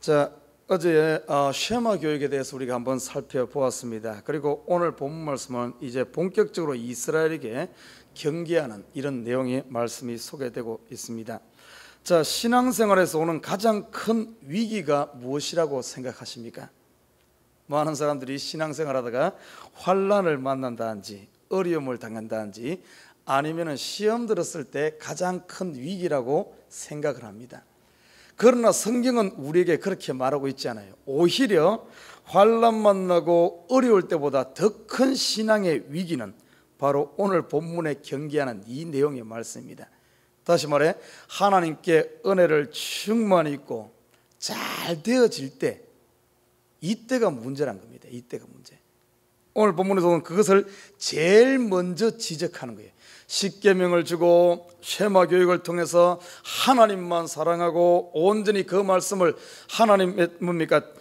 자, 어제 쉐마 교육에 대해서 우리가 한번 살펴보았습니다. 그리고 오늘 본문 말씀은 이제 본격적으로 이스라엘에게 경계하는 이런 내용의 말씀이 소개되고 있습니다. 자, 신앙생활에서 오는 가장 큰 위기가 무엇이라고 생각하십니까? 많은 사람들이 신앙생활하다가 환난을 만난다든지 어려움을 당한다든지 아니면 시험 들었을 때 가장 큰 위기라고 생각을 합니다. 그러나 성경은 우리에게 그렇게 말하고 있지 않아요. 오히려 환난 만나고 어려울 때보다 더 큰 신앙의 위기는 바로 오늘 본문에 경계하는 이 내용의 말씀입니다. 다시 말해 하나님께 은혜를 충만히 있고 잘 되어질 때, 이때가 문제란 겁니다. 이때가 문제. 오늘 본문에서는 그것을 제일 먼저 지적하는 거예요. 십계명을 주고 쉐마 교육을 통해서 하나님만 사랑하고 온전히 그 말씀을 하나님의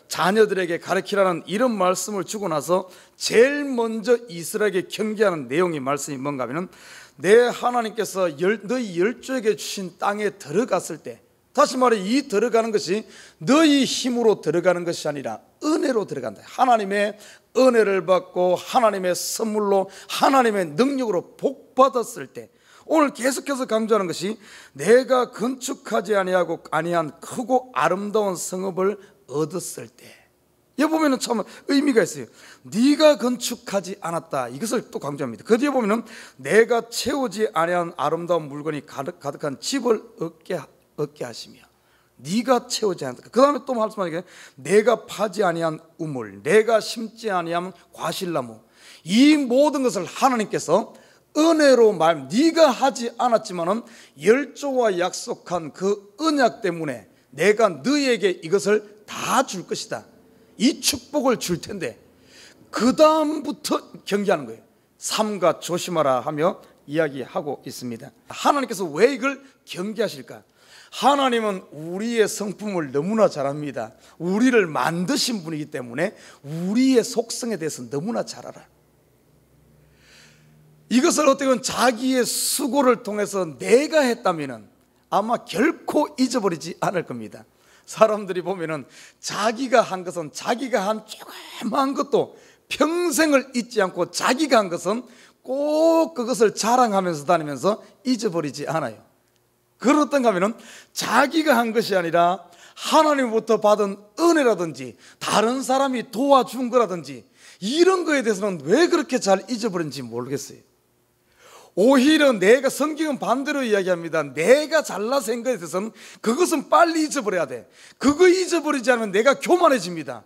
자녀들에게 가르치라는 이런 말씀을 주고 나서 제일 먼저 이스라엘에게 경계하는 내용의 말씀이 뭔가 하면, 내 하나님께서 너희 열조에게 주신 땅에 들어갔을 때, 다시 말해 이 들어가는 것이 너희 힘으로 들어가는 것이 아니라 은혜로 들어간다. 하나님의 은혜를 받고 하나님의 선물로 하나님의 능력으로 복받았을 때, 오늘 계속해서 강조하는 것이 내가 건축하지 아니한 크고 아름다운 성읍을 얻었을 때, 여기 보면 참 의미가 있어요. 네가 건축하지 않았다, 이것을 또 강조합니다. 그 뒤에 보면 내가 채우지 아니한 아름다운 물건이 가득한 집을 얻게 하시며, 네가 채우지 않았다. 그 다음에 또 말씀하기에 내가 파지 아니한 우물, 내가 심지 아니한 과실나무, 이 모든 것을 하나님께서 은혜로 네가 하지 않았지만은 열조와 약속한 그 언약 때문에 내가 너희에게 이것을 다 줄 것이다, 이 축복을 줄 텐데, 그 다음부터 경계하는 거예요. 삼가 조심하라 하며 이야기하고 있습니다. 하나님께서 왜 이걸 경계하실까? 하나님은 우리의 성품을 너무나 잘 압니다. 우리를 만드신 분이기 때문에 우리의 속성에 대해서 너무나 잘 알아요. 이것을 어떻게 보면 자기의 수고를 통해서 내가 했다면 아마 결코 잊어버리지 않을 겁니다. 사람들이 보면은 자기가 한 것은, 자기가 한 조그마한 것도 평생을 잊지 않고 자기가 한 것은 꼭 그것을 자랑하면서 다니면서 잊어버리지 않아요. 그렇던가 하면은 자기가 한 것이 아니라 하나님부터 받은 은혜라든지 다른 사람이 도와준 거라든지 이런 거에 대해서는 왜 그렇게 잘 잊어버린지 모르겠어요. 오히려 성경은 반대로 이야기합니다. 내가 잘나서 한 것에 대해서는 그것은 빨리 잊어버려야 돼. 그거 잊어버리지 않으면 내가 교만해집니다.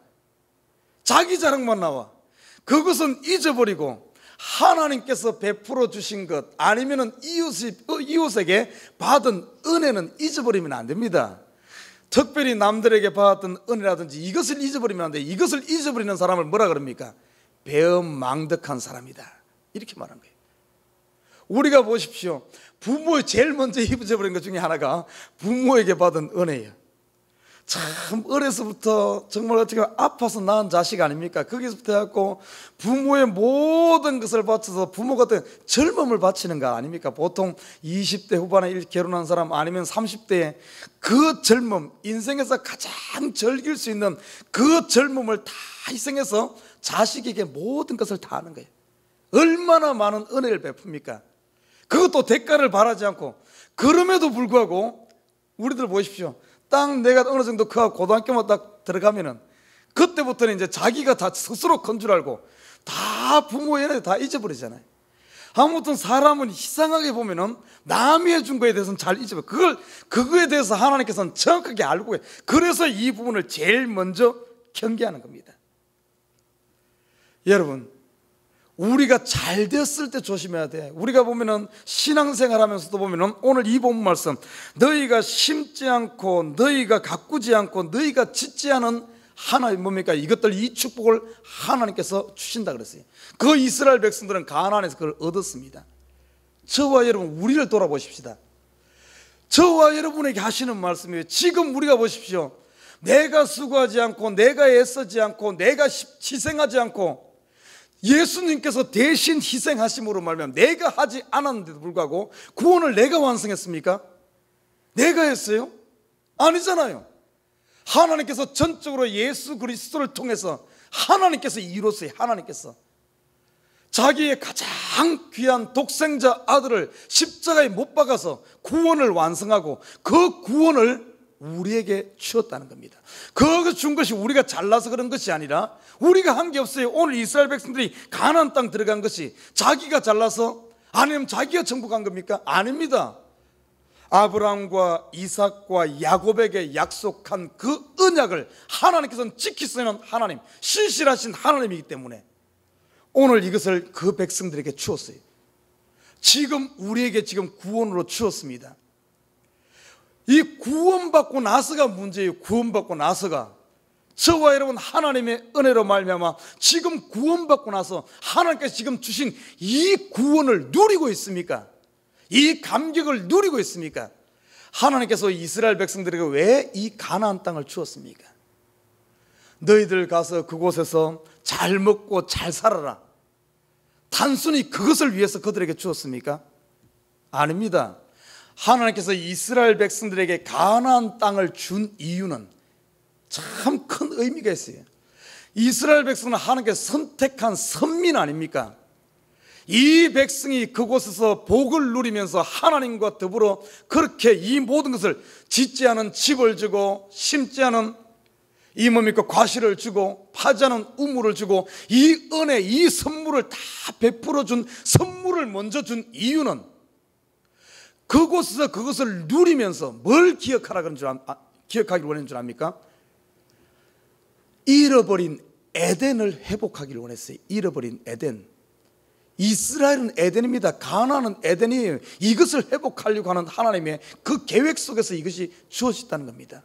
자기 자랑만 나와. 그것은 잊어버리고 하나님께서 베풀어 주신 것, 아니면은 이웃에게 받은 은혜는 잊어버리면 안 됩니다. 특별히 남들에게 받았던 은혜라든지 이것을 잊어버리면 안 돼. 이것을 잊어버리는 사람을 뭐라 그럽니까? 배은망덕한 사람이다, 이렇게 말한 거예요. 우리가 보십시오. 부모의 제일 먼저 잊어버린 것 중에 하나가 부모에게 받은 은혜예요. 참 어려서부터 정말 어떻게 아파서 낳은 자식 아닙니까? 거기서부터 해갖고 부모의 모든 것을 바쳐서 부모가 젊음을 바치는 거 아닙니까? 보통 20대 후반에 결혼한 사람, 아니면 30대에 그 젊음, 인생에서 가장 즐길 수 있는 그 젊음을 다 희생해서 자식에게 모든 것을 다 하는 거예요. 얼마나 많은 은혜를 베풉니까? 그것도 대가를 바라지 않고. 그럼에도 불구하고 우리들 보십시오. 딱 내가 어느 정도 커서 고등학교만 딱 들어가면은 그때부터는 이제 자기가 다 스스로 큰 줄 알고 다 부모의 은혜 다 잊어버리잖아요. 아무튼 사람은 이상하게 보면은 남이 해준 거에 대해서는 잘 잊어버려. 그거에 대해서 하나님께서는 정확하게 알고 해요. 그래서 이 부분을 제일 먼저 경계하는 겁니다. 여러분, 우리가 잘 됐을 때 조심해야 돼. 우리가 보면은 신앙생활 하면서도 보면은 오늘 이 본문 말씀, 너희가 심지 않고 너희가 가꾸지 않고 너희가 짓지 않은 하나님 뭡니까? 이 축복을 하나님께서 주신다 그랬어요. 그 이스라엘 백성들은 가나안에서 그걸 얻었습니다. 저와 여러분, 우리를 돌아보십시다. 저와 여러분에게 하시는 말씀이에요. 지금 우리가 보십시오. 내가 수고하지 않고 내가 애쓰지 않고 내가 희생하지 않고 예수님께서 대신 희생하심으로 말하면 내가 하지 않았는데도 불구하고 구원을 내가 완성했습니까? 내가 했어요? 아니잖아요. 하나님께서 전적으로 예수 그리스도를 통해서 하나님께서 이루었어요. 하나님께서 자기의 가장 귀한 독생자 아들을 십자가에 못 박아서 구원을 완성하고 그 구원을 우리에게 주었다는 겁니다. 그거 준 것이 우리가 잘나서 그런 것이 아니라 우리가 한 게 없어요. 오늘 이스라엘 백성들이 가나안 땅 들어간 것이 자기가 잘나서 아니면 자기가 정복한 겁니까? 아닙니다. 아브라함과 이삭과 야곱에게 약속한 그 언약을 하나님께서는 지키시는 하나님, 신실하신 하나님이기 때문에 오늘 이것을 그 백성들에게 주었어요. 지금 우리에게 지금 구원으로 주었습니다. 이 구원받고 나서가 문제예요. 구원받고 나서가 저와 여러분 하나님의 은혜로 말미암아 지금 구원받고 나서 하나님께서 지금 주신 이 구원을 누리고 있습니까? 이 감격을 누리고 있습니까? 하나님께서 이스라엘 백성들에게 왜 이 가나안 땅을 주었습니까? 너희들 가서 그곳에서 잘 먹고 잘 살아라. 단순히 그것을 위해서 그들에게 주었습니까? 아닙니다. 하나님께서 이스라엘 백성들에게 가나안 땅을 준 이유는 참 큰 의미가 있어요. 이스라엘 백성은 하나님께서 선택한 선민 아닙니까? 이 백성이 그곳에서 복을 누리면서 하나님과 더불어 그렇게 이 모든 것을 짓지 않은 집을 주고 심지 않은 이 뭡니까 과실을 주고 파지 않은 우물을 주고 이 은혜 이 선물을 다 베풀어 준 선물을 먼저 준 이유는 그곳에서 그것을 누리면서 뭘 기억하기를 원하는 줄 압니까? 잃어버린 에덴을 회복하기를 원했어요. 잃어버린 에덴. 이스라엘은 에덴입니다. 가나안은 에덴이에요. 이것을 회복하려고 하는 하나님의 그 계획 속에서 이것이 주어졌다는 겁니다.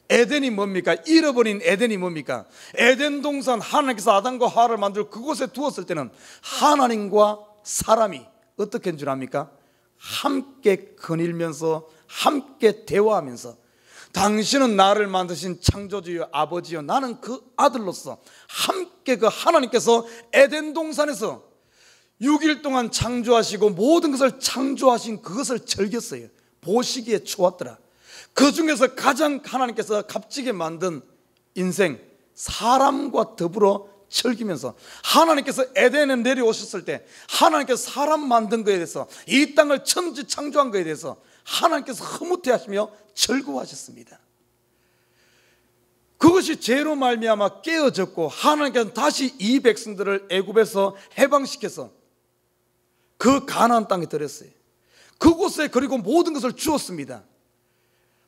에덴이 뭡니까? 잃어버린 에덴이 뭡니까? 에덴 동산 하나님께서 아담과 하와를 만들고 그곳에 두었을 때는 하나님과 사람이 어떻게 한 줄 압니까? 함께 거닐면서 함께 대화하면서 당신은 나를 만드신 창조주여 아버지여 나는 그 아들로서 함께 그 하나님께서 에덴 동산에서 6일 동안 창조하시고 모든 것을 창조하신 그것을 즐겼어요. 보시기에 좋았더라. 그 중에서 가장 하나님께서 값지게 만든 인생 사람과 더불어 즐기면서 하나님께서 에덴에 내려오셨을 때 하나님께서 사람 만든 것에 대해서 이 땅을 천지 창조한 것에 대해서 하나님께서 흐뭇해하시며 즐거워하셨습니다. 그것이 죄로 말미암아 깨어졌고 하나님께서 다시 이 백성들을 애굽에서 해방시켜서 그 가나안 땅에 들였어요. 그곳에 그리고 모든 것을 주었습니다.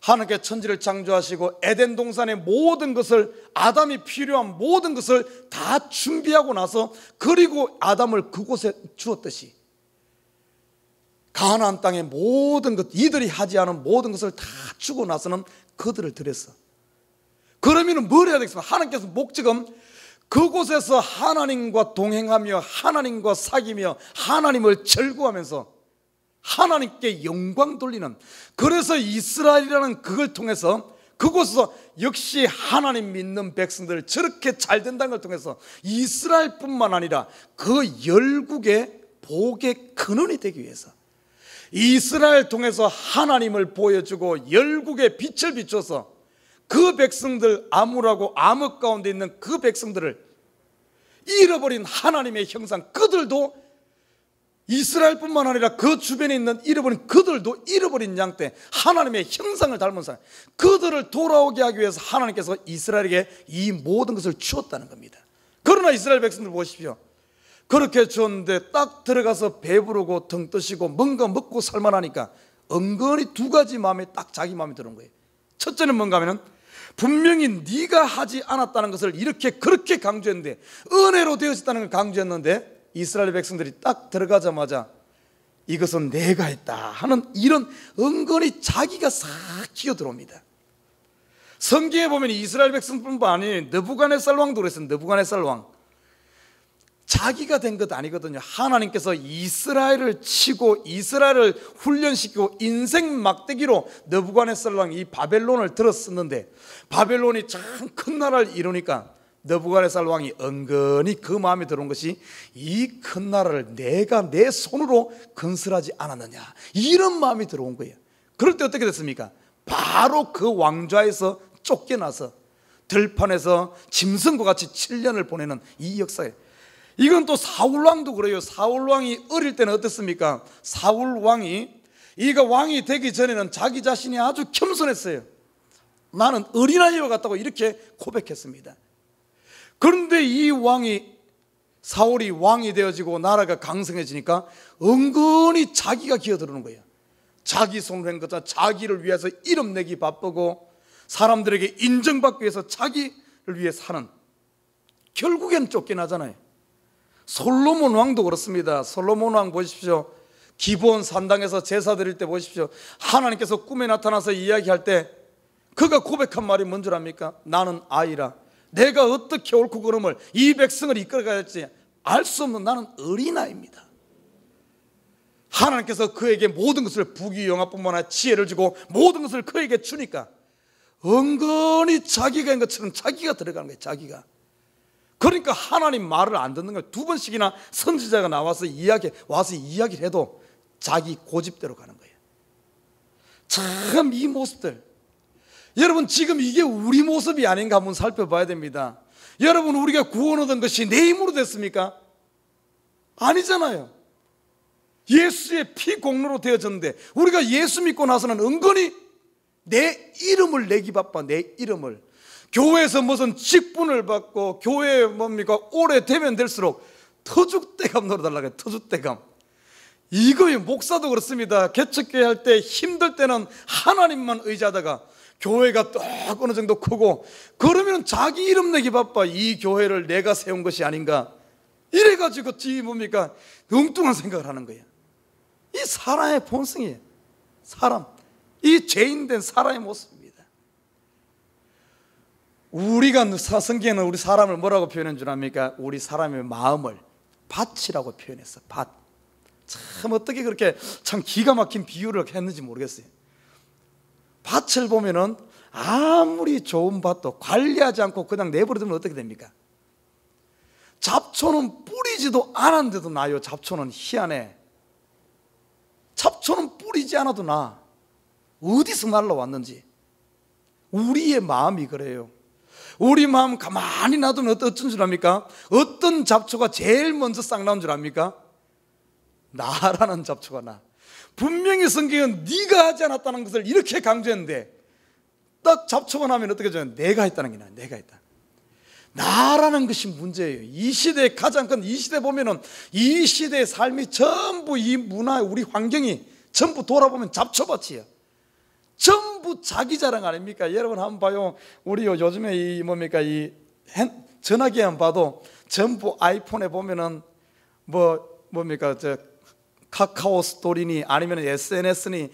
하나님께 천지를 창조하시고 에덴 동산의 모든 것을 아담이 필요한 모든 것을 다 준비하고 나서 그리고 아담을 그곳에 주었듯이 가나안 땅의 모든 것 이들이 하지 않은 모든 것을 다 주고 나서는 그들을 들였어. 그러면 뭘 해야 되겠습니까? 하나님께서 목적은 그곳에서 하나님과 동행하며 하나님과 사귀며 하나님을 즐거워하면서 하나님께 영광 돌리는, 그래서 이스라엘이라는 그걸 통해서 그곳에서 역시 하나님 믿는 백성들 저렇게 잘 된다는 걸 통해서 이스라엘뿐만 아니라 그 열국의 복의 근원이 되기 위해서 이스라엘 통해서 하나님을 보여주고 열국의 빛을 비춰서 그 백성들 암울하고 암흑 가운데 있는 그 백성들을 잃어버린 하나님의 형상, 그들도 이스라엘뿐만 아니라 그 주변에 있는 잃어버린 그들도 잃어버린 양 때 하나님의 형상을 닮은 사람, 그들을 돌아오게 하기 위해서 하나님께서 이스라엘에게 이 모든 것을 주었다는 겁니다. 그러나 이스라엘 백성들 보십시오. 그렇게 주었는데 딱 들어가서 배부르고 등 뜨시고 뭔가 먹고 살만하니까 은근히 두 가지 마음에 딱 자기 마음에 드는 거예요. 첫째는 뭔가 하면은 분명히 네가 하지 않았다는 것을 이렇게 그렇게 강조했는데, 은혜로 되어졌다는 걸 강조했는데 이스라엘 백성들이 딱 들어가자마자 이것은 내가 했다 하는 이런 은근히 자기가 싹 기어 들어옵니다. 성경에 보면 이스라엘 백성뿐만 아니라 느부갓네살 왕도 그랬어요. 느부갓네살 왕 자기가 된 것 아니거든요. 하나님께서 이스라엘을 치고 이스라엘을 훈련시키고 인생 막대기로 느부갓네살 왕이 이 바벨론을 들었었는데 바벨론이 참 큰 나라를 이루니까 느부갓네살 왕이 은근히 그 마음에 들어온 것이 이 큰 나라를 내가 내 손으로 건설하지 않았느냐, 이런 마음이 들어온 거예요. 그럴 때 어떻게 됐습니까? 바로 그 왕좌에서 쫓겨나서 들판에서 짐승과 같이 7년을 보내는 이 역사에, 이건 또 사울왕도 그래요. 사울왕이 어릴 때는 어땠습니까? 사울왕이 이가 왕이 되기 전에는 자기 자신이 아주 겸손했어요. 나는 어린아이와 같다고 이렇게 고백했습니다. 그런데 이 왕이, 사울이 왕이 되어지고 나라가 강성해지니까 은근히 자기가 기어들어오는 거예요. 자기 손으로 한 것처럼 자기를 위해서 이름 내기 바쁘고 사람들에게 인정받기 위해서 자기를 위해 사는, 결국엔 쫓겨나잖아요. 솔로몬 왕도 그렇습니다. 솔로몬 왕 보십시오. 기브온 산당에서 제사 드릴 때 보십시오. 하나님께서 꿈에 나타나서 이야기할 때 그가 고백한 말이 뭔 줄 압니까? 나는 아이라, 내가 어떻게 옳고 그름을 이 백성을 이끌어가야 할지 알 수 없는 나는 어린아이입니다. 하나님께서 그에게 모든 것을, 부귀영화뿐만 아니라 지혜를 주고 모든 것을 그에게 주니까 은근히 자기가 한 것처럼 자기가 들어가는 거예요. 자기가. 그러니까 하나님 말을 안 듣는 거예요. 2번씩이나 선지자가 나와서 이야기를 해도 자기 고집대로 가는 거예요. 참 이 모습들, 여러분 지금 이게 우리 모습이 아닌가 한번 살펴봐야 됩니다. 여러분, 우리가 구원 얻은 것이 내 힘으로 됐습니까? 아니잖아요. 예수의 피 공로로 되어졌는데, 우리가 예수 믿고 나서는 은근히 내 이름을 내기 바빠. 내 이름을 교회에서 무슨 직분을 받고 교회에 오래되면 될수록 터줏대감 노려달라고 해요. 터줏대감. 이거예요. 목사도 그렇습니다. 개척교회 할 때 힘들 때는 하나님만 의지하다가 교회가 또 어느 정도 크고 그러면 자기 이름 내기 바빠. 이 교회를 내가 세운 것이 아닌가, 이래가지고 엉뚱한 생각을 하는 거예요. 이 사람의 본성이에요. 이 죄인된 사람의 모습입니다. 우리가 성경에는 우리 사람을 뭐라고 표현한 줄 압니까? 우리 사람의 마음을 밭이라고 표현했어. 밭. 참 어떻게 그렇게 참 기가 막힌 비유를 했는지 모르겠어요. 밭을 보면은 아무리 좋은 밭도 관리하지 않고 그냥 내버려두면 어떻게 됩니까? 잡초는 뿌리지도 않았는데도 나요. 잡초는 희한해. 잡초는 뿌리지 않아도 나. 어디서 날라왔는지. 우리의 마음이 그래요. 우리 마음 가만히 놔두면 어떤 줄 압니까? 어떤 잡초가 제일 먼저 싹 나온 줄 압니까? 나라는 잡초가 나. 분명히 성경은 네가 하지 않았다는 것을 이렇게 강조했는데 딱 잡초가 나면 어떻게 되냐? 내가 했다는 게 나요. 내가 했다. 나라는 것이 문제예요. 이 시대의 가장 큰, 이 시대 보면은 이 시대의 삶이 전부 이 문화, 우리 환경이 전부 돌아보면 잡초밭이에요. 전부 자기 자랑 아닙니까? 여러분 한번 봐요. 우리 요즘에 이 전화기만 봐도 전부 아이폰에 보면은 카카오 스토리니 아니면 SNS니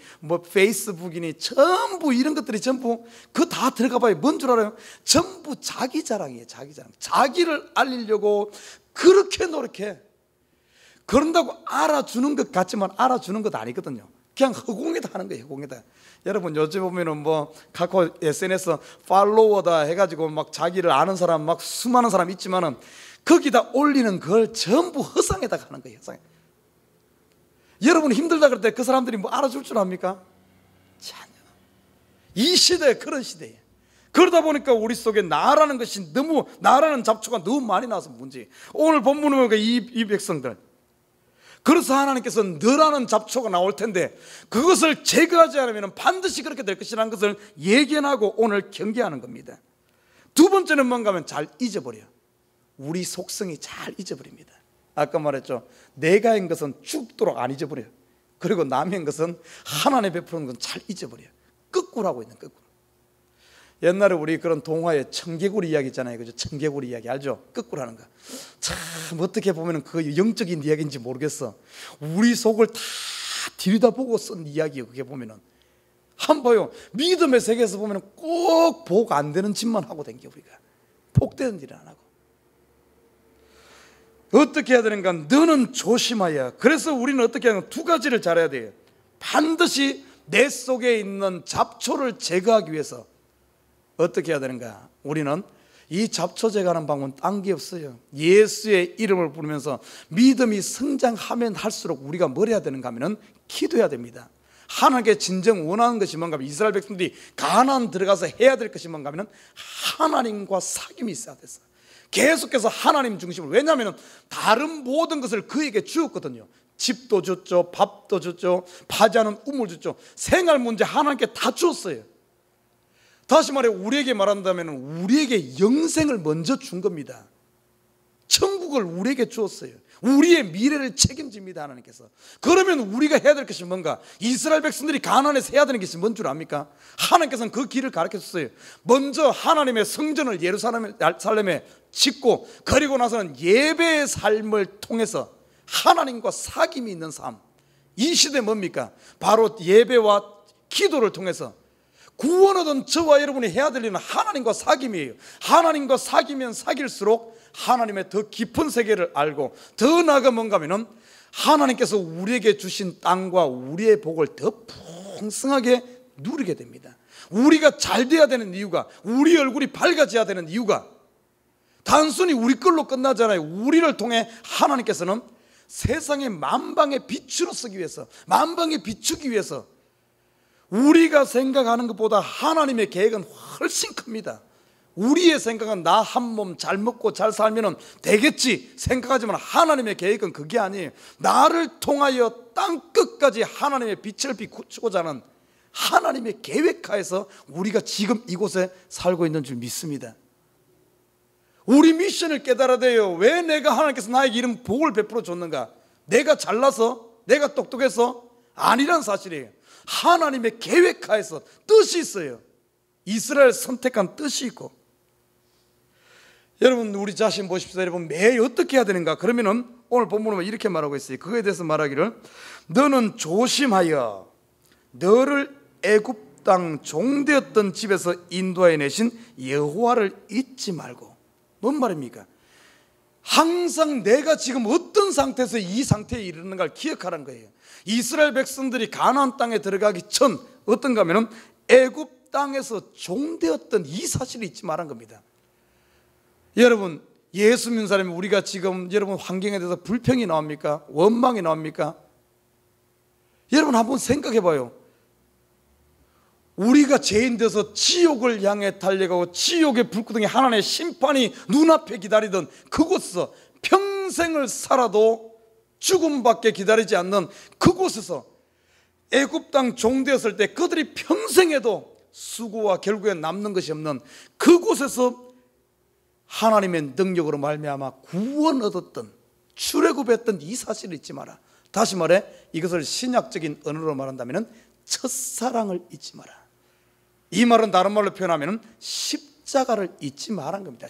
페이스북이니 전부 이런 것들이 전부 그 다 들어가 봐요. 뭔 줄 알아요? 전부 자기 자랑이에요. 자기 자랑. 자기를 알리려고 그렇게 노력해. 그런다고 알아주는 것 같지만 알아주는 것 아니거든요. 그냥 허공에다 하는 거예요. 허공에다. 여러분 요즘 보면은 카카오 SNS 팔로워다 해가지고 자기를 아는 사람 수많은 사람 있지만은 거기다 올리는 걸 전부 허상에다 하는 거예요. 허상에. 여러분 힘들다 그럴 때 그 사람들이 알아줄 줄 압니까? 전혀. 이 시대에 그런 시대에. 그러다 보니까 우리 속에 나라는 것이 나라는 잡초가 너무 많이 나와서 문제예요. 오늘 본문에 보니까 이 백성들. 그래서 하나님께서 너라는 잡초가 나올 텐데 그것을 제거하지 않으면 반드시 그렇게 될 것이라는 것을 예견하고 오늘 경계하는 겁니다. 두 번째는 뭔가 하면 잘 잊어버려요. 우리 속성이 잘 잊어버립니다. 아까 말했죠. 내가 한 것은 죽도록 안 잊어버려요. 그리고 남의 한 것은 하나님 베푸는 건 잘 잊어버려요. 거꾸로 하고 있는 거꾸로. 옛날에 우리 그런 동화에 청개구리 이야기 있잖아요. 그죠? 청개구리 이야기 알죠? 거꾸로 하는 거. 참 어떻게 보면 그 영적인 이야기인지 모르겠어. 우리 속을 다 들여다보고 쓴 이야기예요. 그게 보면은 한 봐요. 믿음의 세계에서 보면 꼭 복 안 되는 짓만 하고 다니게 우리가 복되는 일을 안 하고. 어떻게 해야 되는가? 너는 조심하여. 그래서 우리는 어떻게 하면 두 가지를 잘해야 돼요. 반드시 내 속에 있는 잡초를 제거하기 위해서 어떻게 해야 되는가? 우리는 이 잡초 제거하는 방법은 딴 게 없어요. 예수의 이름을 부르면서 믿음이 성장하면 할수록 우리가 뭘 해야 되는가 하면 기도해야 됩니다. 하나님께 진정 원하는 것이 뭔가 하면 이스라엘 백성들이 가나안 들어가서 해야 될 것이 뭔가 하면 하나님과 사귐이 있어야 됐어. 계속해서 하나님 중심으로. 왜냐하면 다른 모든 것을 그에게 주었거든요. 집도 줬죠, 밥도 줬죠, 파자는 우물 줬죠. 생활 문제 하나님께 다 주었어요. 다시 말해 우리에게 말한다면 우리에게 영생을 먼저 준 겁니다. 천국을 우리에게 주었어요. 우리의 미래를 책임집니다, 하나님께서. 그러면 우리가 해야 될 것이 뭔가? 이스라엘 백성들이 가나안에서 해야 되는 것이 뭔 줄 압니까? 하나님께서는 그 길을 가르쳐 줬어요. 먼저 하나님의 성전을 예루살렘에 짓고, 그리고 나서는 예배의 삶을 통해서 하나님과 사귐이 있는 삶. 이 시대 뭡니까? 바로 예배와 기도를 통해서 구원 얻은 저와 여러분이 해야 될 일은 하나님과 사귐이에요. 하나님과 사귀면 사귈수록 하나님의 더 깊은 세계를 알고, 더 나아가 뭔가 하면은 하나님께서 우리에게 주신 땅과 우리의 복을 더 풍성하게 누리게 됩니다. 우리가 잘 돼야 되는 이유가, 우리 얼굴이 밝아져야 되는 이유가 단순히 우리 걸로 끝나잖아요. 우리를 통해 하나님께서는 세상의 만방의 빛으로 쓰기 위해서, 만방에 비추기 위해서, 우리가 생각하는 것보다 하나님의 계획은 훨씬 큽니다. 우리의 생각은 나 한 몸 잘 먹고 잘 살면 되겠지 생각하지만 하나님의 계획은 그게 아니에요. 나를 통하여 땅끝까지 하나님의 빛을 비추고자 하는 하나님의 계획하에서 우리가 지금 이곳에 살고 있는 줄 믿습니다. 우리 미션을 깨달아야 돼요. 왜 내가 하나님께서 나에게 이런 복을 베풀어 줬는가? 내가 잘나서? 내가 똑똑해서? 아니란 사실이에요. 하나님의 계획하에서 뜻이 있어요. 이스라엘 선택한 뜻이 있고. 여러분 우리 자신 보십시오. 여러분 매일 어떻게 해야 되는가? 그러면은 오늘 본문은 이렇게 말하고 있어요. 그거에 대해서 말하기를, 너는 조심하여 너를 애굽 땅 종되었던 집에서 인도하여 내신 여호와를 잊지 말고. 뭔 말입니까? 항상 내가 지금 어떤 상태에서 이 상태에 이르는가를 기억하라는 거예요. 이스라엘 백성들이 가나안 땅에 들어가기 전 어떤가 하면은 애굽 땅에서 종되었던 이 사실을 잊지 말한 겁니다. 여러분 예수 믿는 사람이 우리가 지금 여러분 환경에 대해서 불평이 나옵니까? 원망이 나옵니까? 여러분 한번 생각해 봐요. 우리가 죄인 되어서 지옥을 향해 달려가고 지옥의 불구덩이 하나님의 심판이 눈앞에 기다리던 그곳에서 평생을 살아도 죽음밖에 기다리지 않는 그곳에서 애굽 땅 종되었을 때 그들이 평생에도 수고와 결국에 남는 것이 없는 그곳에서 하나님의 능력으로 말미암아 구원 얻었던, 출애굽했던 이 사실을 잊지 마라. 다시 말해 이것을 신약적인 언어로 말한다면 첫사랑을 잊지 마라. 이 말은 다른 말로 표현하면 십자가를 잊지 말란 겁니다.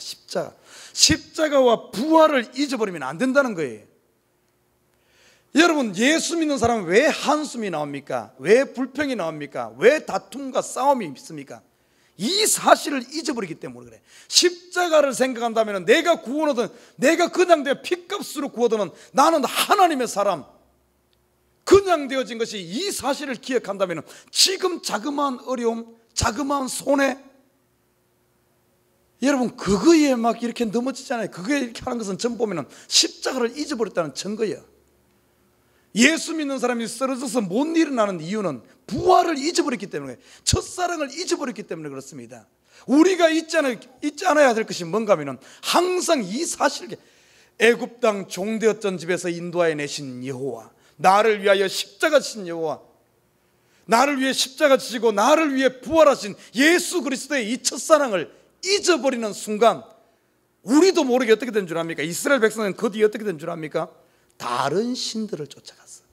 십자가와 부활을 잊어버리면 안 된다는 거예요. 여러분 예수 믿는 사람은 왜 한숨이 나옵니까? 왜 불평이 나옵니까? 왜 다툼과 싸움이 있습니까? 이 사실을 잊어버리기 때문에 그래. 십자가를 생각한다면 내가 구원 얻은, 내가 그냥 내 피값으로 구원 얻은 나는 하나님의 사람, 그냥 되어진 것이 이 사실을 기억한다면 지금 자그마한 어려움, 자그마한 손해, 여러분 그거에 막 이렇게 넘어지잖아요. 그거에 이렇게 하는 것은 전부 보면 십자가를 잊어버렸다는 증거예요. 예수 믿는 사람이 쓰러져서 못 일어나는 이유는 부활을 잊어버렸기 때문에, 첫사랑을 잊어버렸기 때문에 그렇습니다. 우리가 잊지 않아야 될 것이 뭔가 하면 항상 이 사실을, 애굽 땅 종되었던 집에서 인도하여 내신 여호와, 나를 위하여 십자가 지신 여호와, 나를 위해 십자가 지시고 나를 위해 부활하신 예수 그리스도의 이 첫사랑을 잊어버리는 순간 우리도 모르게 어떻게 된 줄 압니까? 이스라엘 백성은 그 뒤에 어떻게 된 줄 압니까? 다른 신들을 쫓아갔어.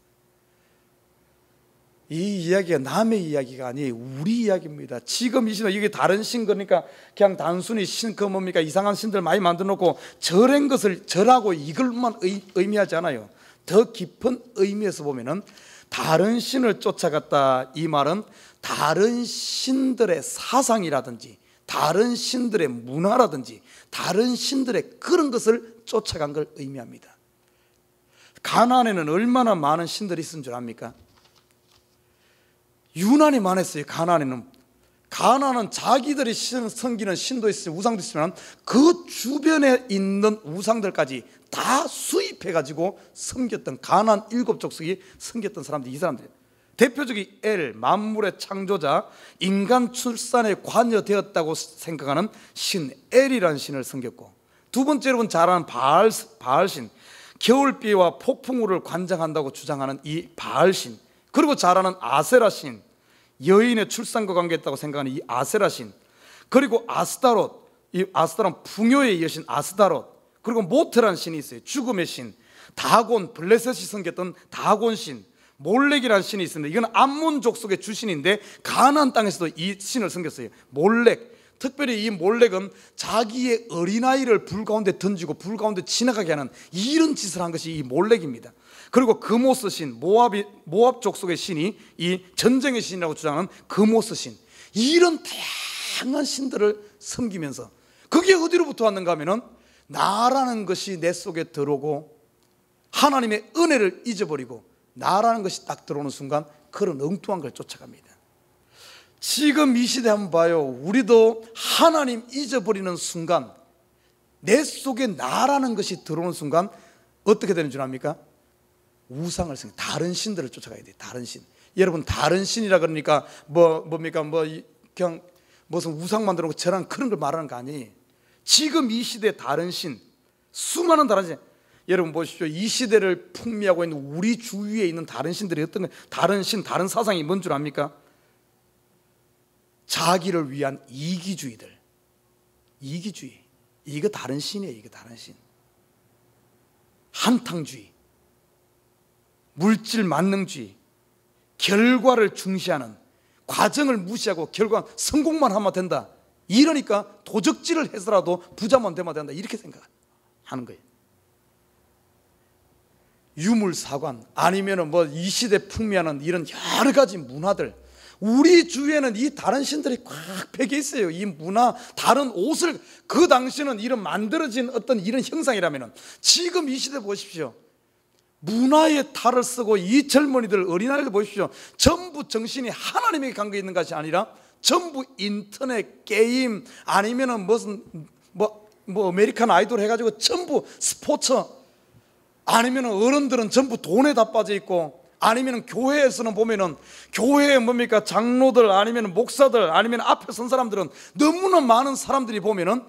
이 이야기가 남의 이야기가 아니에요. 우리 이야기입니다. 지금 이 시대 이게 다른 신 거니까 그냥 단순히 신 그 뭡니까? 이상한 신들 많이 만들어 놓고 절한 것을 절하고 이걸만 의미하지 않아요. 더 깊은 의미에서 보면은 다른 신을 쫓아갔다, 이 말은 다른 신들의 사상이라든지 다른 신들의 문화라든지 다른 신들의 그런 것을 쫓아간 걸 의미합니다. 가나안에는 얼마나 많은 신들이 있은 줄 압니까? 유난히 많았어요. 가나안은 자기들이 섬기는 신도 있어요, 우상도 있지만 그 주변에 있는 우상들까지 다 수입해가지고 섬겼던, 가나안 7족속이 섬겼던 사람들이 이 사람들이에요. 대표적인 엘, 만물의 창조자, 인간 출산에 관여되었다고 생각하는 신 엘이라는 신을 섬겼고, 두 번째로 여러분 잘 아는 바알신, 겨울비와 폭풍우를 관장한다고 주장하는 이 바알신, 그리고 잘 아는 아세라신, 여인의 출산과 관계했다고 생각하는 이 아세라신, 그리고 아스타롯, 이 아스타롯은 풍요의 여신 아스타롯, 그리고 모테라는 신이 있어요. 죽음의 신, 다곤, 블레셋이 섬겼던 다곤신, 몰렉이라는 신이 있습니다. 이건 암몬 족속의 주신인데 가나안 땅에서도 이 신을 섬겼어요. 몰렉. 특별히 이 몰렉은 자기의 어린아이를 불 가운데 던지고 불 가운데 지나가게 하는 이런 짓을 한 것이 이 몰렉입니다. 그리고 그모스 신, 모압 족속의 신이 이 전쟁의 신이라고 주장하는 그모스 신, 이런 다양한 신들을 섬기면서, 그게 어디로부터 왔는가 하면은 나라는 것이 내 속에 들어오고 하나님의 은혜를 잊어버리고 나라는 것이 딱 들어오는 순간 그런 엉뚱한 걸 쫓아갑니다. 지금 이 시대 한번 봐요. 우리도 하나님 잊어버리는 순간, 내 속에 나라는 것이 들어오는 순간 어떻게 되는 줄 압니까? 우상을 섬겨, 다른 신들을 쫓아가야 돼요. 다른 신. 여러분, 다른 신이라 그러니까 뭡니까? 그냥 무슨 우상 만들어 놓고 저랑 그런 걸 말하는 거 아니에요. 지금 이 시대의 다른 신, 수많은 다른 신, 여러분 보십시오. 이 시대를 풍미하고 있는 우리 주위에 있는 다른 신들이 어떤 거예요? 다른 신, 다른 사상이 뭔 줄 압니까? 자기를 위한 이기주의들, 이기주의. 이거 다른 신이에요. 이거 다른 신. 한탕주의, 물질 만능주의, 결과를 중시하는, 과정을 무시하고 결과 성공만 하면 된다. 이러니까 도적질을 해서라도 부자만 되면 된다. 이렇게 생각하는 거예요. 유물사관, 아니면 이 시대 풍미하는 이런 여러 가지 문화들, 우리 주위에는 이 다른 신들이 꽉 배겨 있어요. 이 문화, 다른 옷을, 그 당시는 이런 만들어진 어떤 이런 형상이라면 지금 이 시대 보십시오. 문화의 탈을 쓰고 이 젊은이들, 어린아이들 보십시오. 전부 정신이 하나님에게 관계 있는 것이 아니라 전부 인터넷, 게임, 아니면은 무슨 아메리칸 아이돌 해가지고 전부 스포츠, 아니면 어른들은 전부 돈에 다 빠져 있고, 아니면 교회에서는 보면은 교회에 장로들, 아니면 목사들, 아니면 앞에 선 사람들은 너무나 많은 사람들이 보면은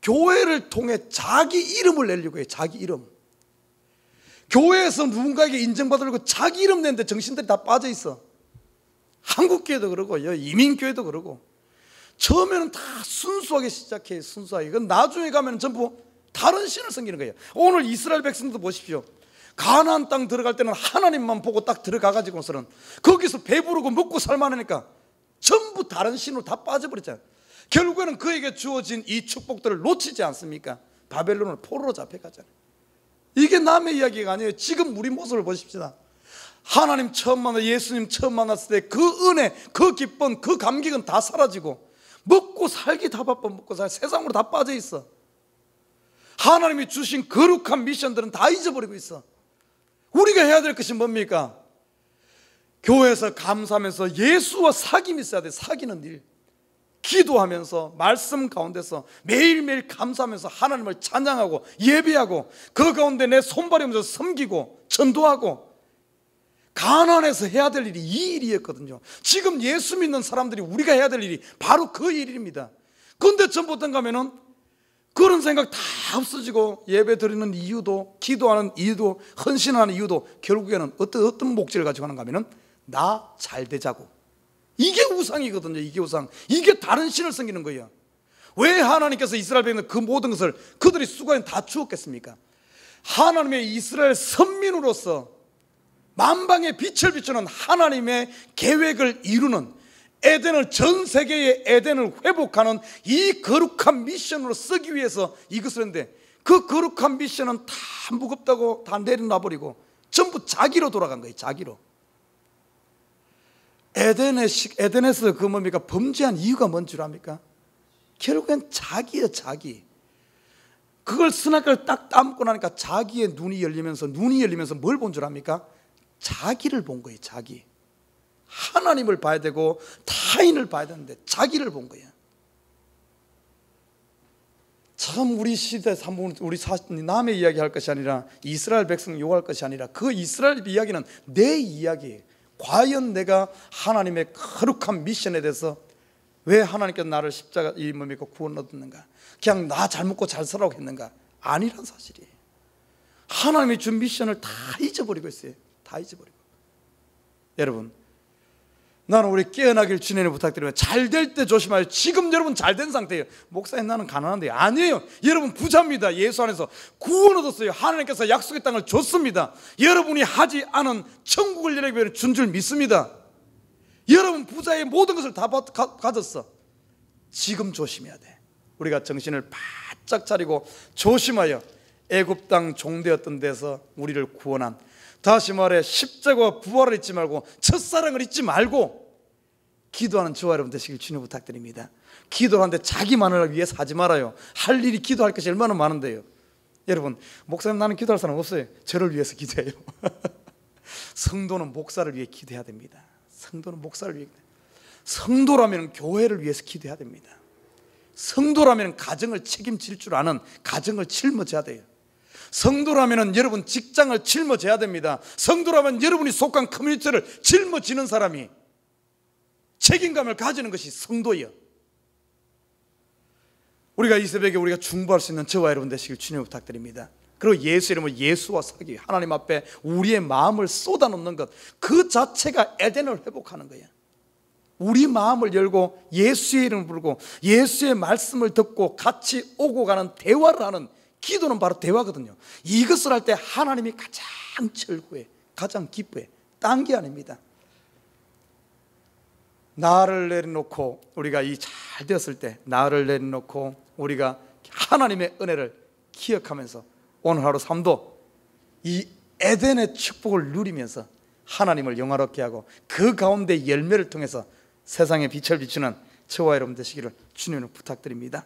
교회를 통해 자기 이름을 내려고 해요. 자기 이름. 교회에서 누군가에게 인정받으려고 자기 이름 내는데 정신들이 다 빠져 있어. 한국교회도 그러고 이민교회도 그러고. 처음에는 다 순수하게 시작해요. 순수하게. 그건 나중에 가면 전부 다른 신을 섬기는 거예요. 오늘 이스라엘 백성도 보십시오. 가나안 땅 들어갈 때는 하나님만 보고 딱 들어가가지고서는 거기서 배부르고 먹고 살만하니까 전부 다른 신으로 다 빠져버렸잖아요. 결국에는 그에게 주어진 이 축복들을 놓치지 않습니까? 바벨론을 포로로 잡혀가잖아요. 이게 남의 이야기가 아니에요. 지금 우리 모습을 보십시다. 하나님 처음 만나, 예수님 처음 만났을 때 그 은혜, 그 기쁨, 그 감격은 다 사라지고 먹고 살기 다 바빠. 먹고 살, 세상으로 다 빠져 있어. 하나님이 주신 거룩한 미션들은 다 잊어버리고 있어. 우리가 해야 될 것이 뭡니까? 교회에서 감사하면서 예수와 사귐이 있어야 돼. 사귀는 일. 기도하면서 말씀 가운데서 매일매일 감사하면서 하나님을 찬양하고 예배하고, 그 가운데 내 손발이 면서 섬기고 전도하고, 가난해서 해야 될 일이 이 일이었거든요. 지금 예수 믿는 사람들이 우리가 해야 될 일이 바로 그 일입니다. 그런데 전부 어떤가 하면은 그런 생각 다 없어지고, 예배 드리는 이유도, 기도하는 이유도, 헌신하는 이유도 결국에는 어떤 목적을 가지고 하는가 하면은 나 잘 되자고. 이게 우상이거든요. 이게 우상. 이게 다른 신을 섬기는 거예요. 왜 하나님께서 이스라엘 백성들 그 모든 것을 그들이 수고에 다 주었겠습니까? 하나님의 이스라엘 선민으로서 만방의 빛을 비추는 하나님의 계획을 이루는, 에덴을, 전 세계의 에덴을 회복하는 이 거룩한 미션으로 쓰기 위해서 이것을 했는데, 그 거룩한 미션은 다 무겁다고 다 내려놔버리고 전부 자기로 돌아간 거예요. 자기로. 에덴에서 그 뭡니까? 범죄한 이유가 뭔 줄 압니까? 결국엔 자기예요. 자기. 그걸 선악과를 딱 따먹고 나니까 자기의 눈이 열리면서 뭘 본 줄 압니까? 자기를 본 거예요. 자기. 하나님을 봐야 되고 타인을 봐야 되는데 자기를 본 거예요. 참 우리 시대 우리 남의 이야기 할 것이 아니라, 이스라엘 백성 욕할 것이 아니라, 그 이스라엘 이야기는 내 이야기예요. 과연 내가 하나님의 거룩한 미션에 대해서 왜 하나님께서 나를 십자가 이 몸 믿고 구원 얻었는가? 그냥 나 잘 먹고 잘 살라고 했는가? 아니란 사실이에요. 하나님이 준 미션을 다 잊어버리고 있어요. 다 잊어버리고. 여러분, 나는 우리 깨어나길 주님을 부탁드리면 잘 될 때 조심하여. 지금 여러분 잘 된 상태예요. 목사님 나는 가난한데요. 아니에요. 여러분 부자입니다. 예수 안에서 구원 얻었어요. 하나님께서 약속의 땅을 줬습니다. 여러분이 하지 않은 천국을 여러분에게 준 줄 믿습니다. 여러분 부자의 모든 것을 다 가졌어. 지금 조심해야 돼. 우리가 정신을 바짝 차리고 조심하여 애굽 땅 종되었던 데서 우리를 구원한, 다시 말해 십자가와 부활을 잊지 말고 첫사랑을 잊지 말고 기도하는 저와 여러분 되시길 주님 부탁드립니다. 기도를 하는데 자기만을 위해서 하지 말아요. 할 일이 기도할 것이 얼마나 많은데요. 여러분, 목사님 나는 기도할 사람 없어요. 저를 위해서 기도해요. 성도는 목사를 위해 기도해야 됩니다. 성도는 목사를 위해, 성도라면 교회를 위해서 기도해야 됩니다. 성도라면 가정을 책임질 줄 아는, 가정을 짊어져야 돼요. 성도라면 여러분 직장을 짊어져야 됩니다. 성도라면 여러분이 속한 커뮤니티를 짊어지는 사람이, 책임감을 가지는 것이 성도예요. 우리가 이 새벽에 우리가 중보할 수 있는 저와 여러분 되시길 주님 부탁드립니다. 그리고 예수 이름으로 예수와 사귀, 하나님 앞에 우리의 마음을 쏟아놓는 것, 그 자체가 에덴을 회복하는 거예요. 우리 마음을 열고 예수의 이름을 부르고 예수의 말씀을 듣고 같이 오고 가는 대화를 하는, 기도는 바로 대화거든요. 이것을 할 때 하나님이 가장 즐거워해, 가장 기뻐해. 딴 게 아닙니다. 나를 내려놓고 우리가 이 잘 되었을 때 나를 내려놓고 우리가 하나님의 은혜를 기억하면서 오늘 하루 삶도 이 에덴의 축복을 누리면서 하나님을 영화롭게 하고 그 가운데 열매를 통해서 세상에 빛을 비추는 저와 여러분 되시기를 주님을 부탁드립니다.